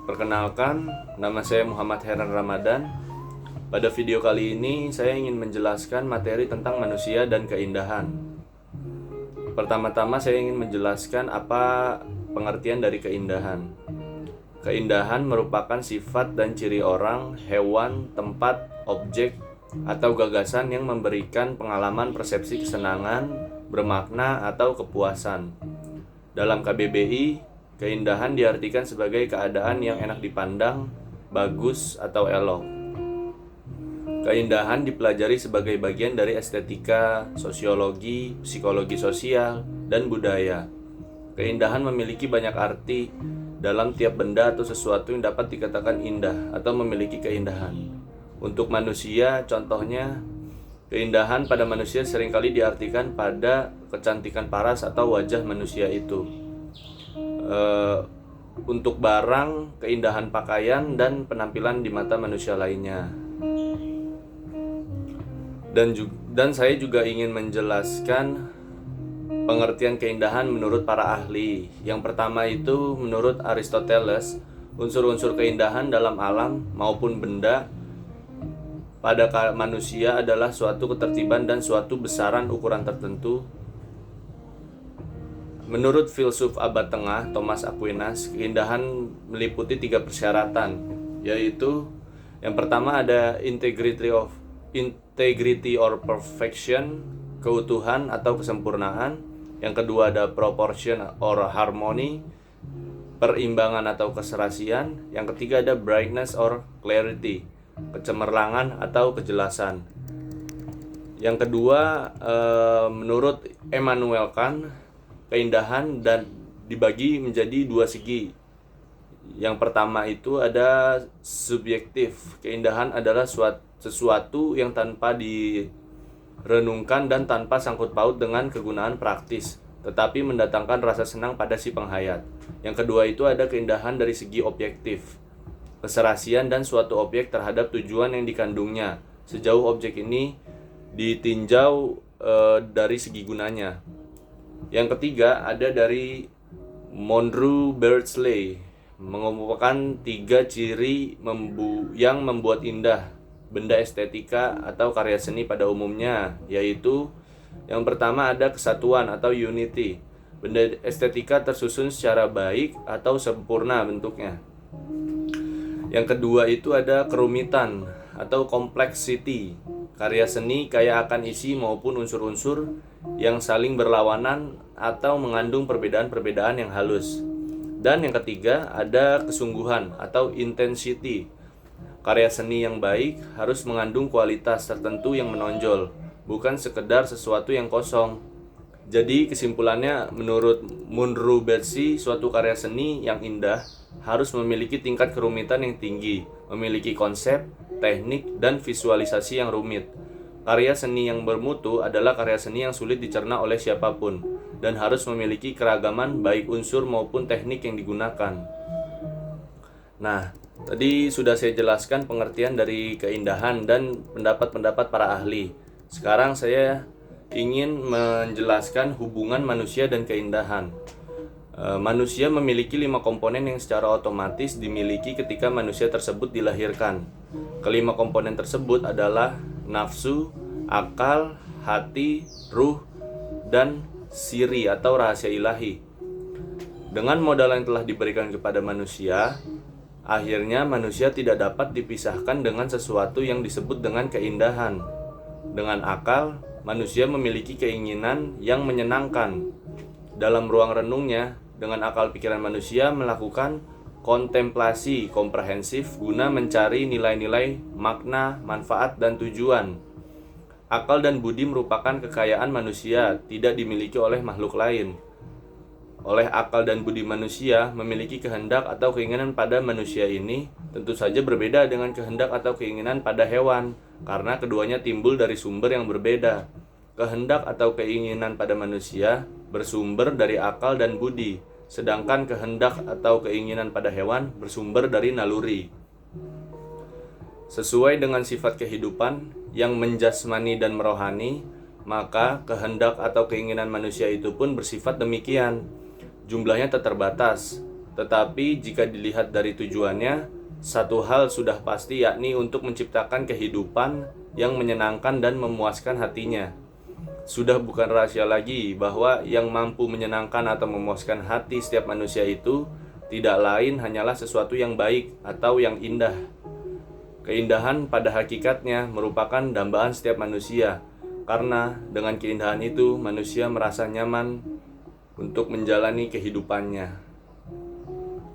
Perkenalkan, nama saya Muhammad Heran Ramadan. Pada video kali ini, saya ingin menjelaskan materi tentang manusia dan keindahan. Pertama-tama, saya ingin menjelaskan apa pengertian dari keindahan. Keindahan merupakan sifat dan ciri orang, hewan, tempat, objek, atau gagasan yang memberikan pengalaman persepsi kesenangan, bermakna, atau kepuasan. Dalam KBBI, keindahan diartikan sebagai keadaan yang enak dipandang, bagus, atau elok. Keindahan dipelajari sebagai bagian dari estetika, sosiologi, psikologi sosial, dan budaya. Keindahan memiliki banyak arti dalam tiap benda atau sesuatu yang dapat dikatakan indah atau memiliki keindahan. Untuk manusia, contohnya, keindahan pada manusia seringkali diartikan pada kecantikan paras atau wajah manusia itu. Untuk barang, keindahan pakaian, dan penampilan di mata manusia lainnya. Dan saya juga ingin menjelaskan pengertian keindahan menurut para ahli. Yang pertama itu menurut Aristoteles, unsur-unsur keindahan dalam alam maupun benda pada manusia adalah suatu ketertiban dan suatu besaran ukuran tertentu. Menurut filsuf abad tengah Thomas Aquinas, keindahan meliputi 3 persyaratan, yaitu yang pertama ada integrity or perfection, keutuhan atau kesempurnaan. Yang kedua ada proportion or harmony, perimbangan atau keserasian. Yang ketiga ada brightness or clarity, kecemerlangan atau kejelasan. Yang kedua, menurut Immanuel Kant, keindahan dan dibagi menjadi 2 segi. Yang pertama itu ada subjektif. Keindahan adalah sesuatu yang tanpa direnungkan dan tanpa sangkut paut dengan kegunaan praktis, tetapi mendatangkan rasa senang pada si penghayat. Yang kedua itu ada keindahan dari segi objektif. Keserasian dan suatu objek terhadap tujuan yang dikandungnya, sejauh objek ini ditinjau dari segi gunanya. Yang ketiga ada dari Monroe Beardsley, mengumpulkan 3 ciri yang membuat indah benda estetika atau karya seni pada umumnya, yaitu yang pertama ada kesatuan atau unity. Benda estetika tersusun secara baik atau sempurna bentuknya. Yang kedua itu ada kerumitan atau complexity. Karya seni kaya akan isi maupun unsur-unsur yang saling berlawanan atau mengandung perbedaan-perbedaan yang halus. Dan yang ketiga ada kesungguhan atau intensity. Karya seni yang baik harus mengandung kualitas tertentu yang menonjol, bukan sekedar sesuatu yang kosong. Jadi kesimpulannya, menurut Monroe Beardsley, suatu karya seni yang indah harus memiliki tingkat kerumitan yang tinggi, memiliki konsep, teknik, dan visualisasi yang rumit. Karya seni yang bermutu adalah karya seni yang sulit dicerna oleh siapapun dan harus memiliki keragaman baik unsur maupun teknik yang digunakan. Nah, tadi sudah saya jelaskan pengertian dari keindahan dan pendapat-pendapat para ahli. Sekarang saya ingin menjelaskan hubungan manusia dan keindahan. Manusia memiliki 5 komponen yang secara otomatis dimiliki ketika manusia tersebut dilahirkan. Kelima komponen tersebut adalah nafsu, akal, hati, ruh, dan siri atau rahasia ilahi. Dengan modal yang telah diberikan kepada manusia, akhirnya manusia tidak dapat dipisahkan dengan sesuatu yang disebut dengan keindahan. Dengan akal, manusia memiliki keinginan yang menyenangkan. Dalam ruang renungnya, dengan akal pikiran manusia melakukan kontemplasi komprehensif guna mencari nilai-nilai, makna, manfaat, dan tujuan. Akal dan budi merupakan kekayaan manusia, tidak dimiliki oleh makhluk lain. Oleh akal dan budi manusia memiliki kehendak atau keinginan pada manusia ini tentu saja berbeda dengan kehendak atau keinginan pada hewan, karena keduanya timbul dari sumber yang berbeda. Kehendak atau keinginan pada manusia bersumber dari akal dan budi, sedangkan kehendak atau keinginan pada hewan bersumber dari naluri. Sesuai dengan sifat kehidupan yang menjasmani dan merohani, maka kehendak atau keinginan manusia itu pun bersifat demikian. Jumlahnya tak terbatas, Tetapi jika dilihat dari tujuannya, satu hal sudah pasti, yakni untuk menciptakan kehidupan yang menyenangkan dan memuaskan hatinya. Sudah bukan rahasia lagi bahwa yang mampu menyenangkan atau memuaskan hati setiap manusia itu tidak lain hanyalah sesuatu yang baik atau yang indah. Keindahan pada hakikatnya merupakan dambaan setiap manusia, karena dengan keindahan itu manusia merasa nyaman untuk menjalani kehidupannya.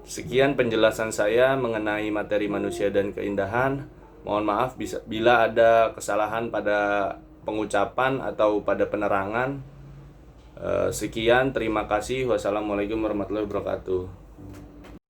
Sekian penjelasan saya mengenai materi manusia dan keindahan. Mohon maaf bila ada kesalahan pada pengucapan atau pada penerangan. Sekian, terima kasih. Wassalamualaikum warahmatullahi wabarakatuh.